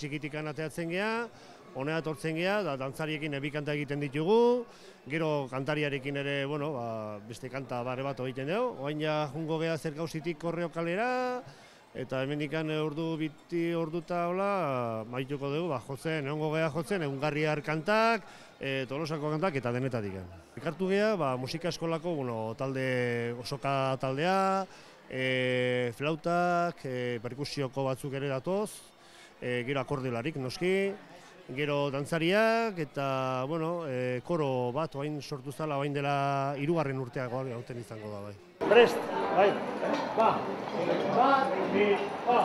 txikitikan ateatzen geha, honea etortzen geha, da dantzariekin ebi kanta egiten ditugu, gero kantariarekin ere, beste kanta bare bat egiten dugu, oain ja jungo geha zer gauzitik Korreo kalera, eta hemendikan orduta hola, maituko dugu, jotzen, egongo geha jotzen, egungarriar kantak, Tolosako kantak eta denetatik. Ekartu geha, musika eskolako talde, osoka taldea, flautak, perkusioko batzuk ere datoz, gero akordeolarik noski, gero dantzariak eta koro bat oain sortu zala, oain dela 3. urteak gauten izango da bai. Prest, bai, ba, bi, ba.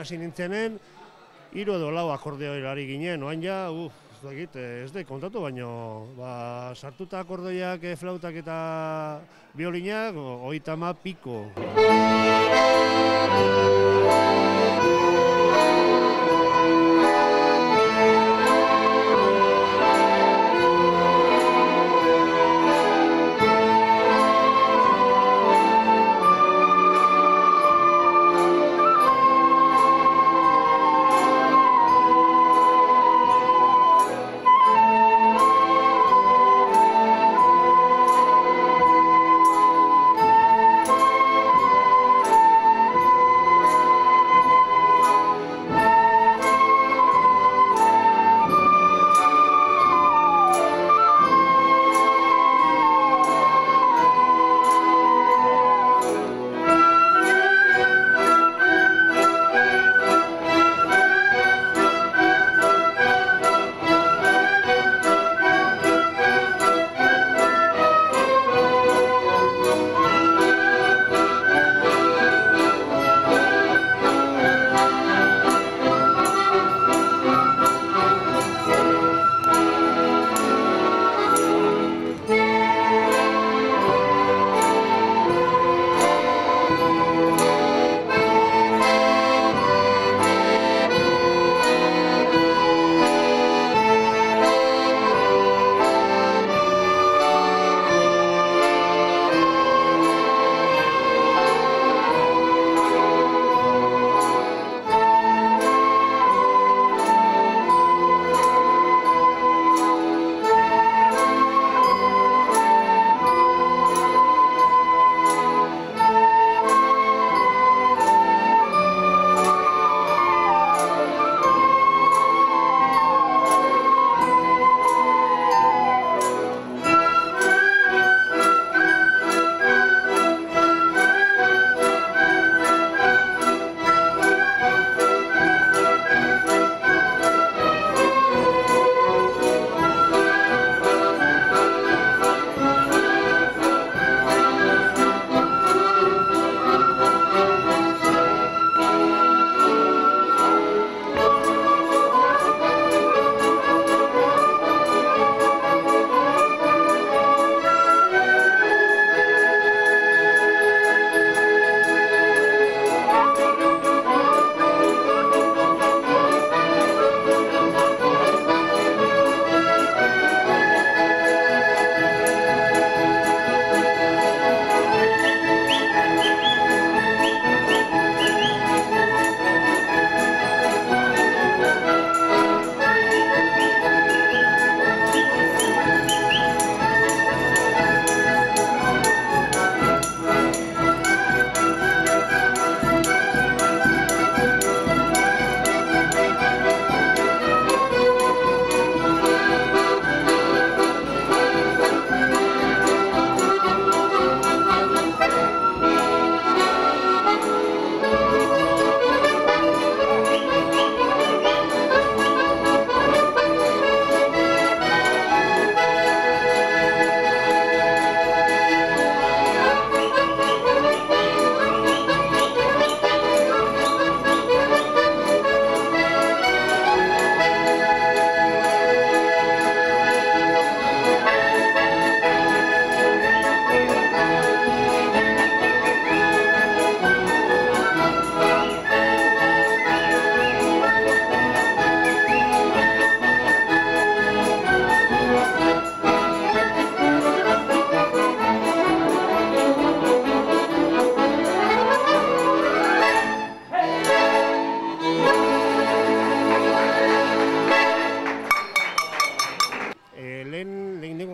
Hasi nintzenen, 3 edo 4 akordeoilari ginen, oain ja, ez da kontatu, baina sartuta akordeoiak, flautak eta biolinak, 30 piko.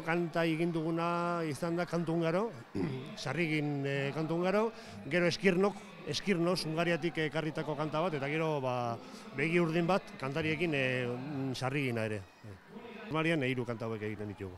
kanta egin duguna izan da Kantungaro, sarrigin Kantungaro, gero Eskirnoz, Hungariatik ekarritako kanta bat, eta gero begi urdin bat kantariekin sarrigina ere. Marian 3 kanta hauek egiten ditugu.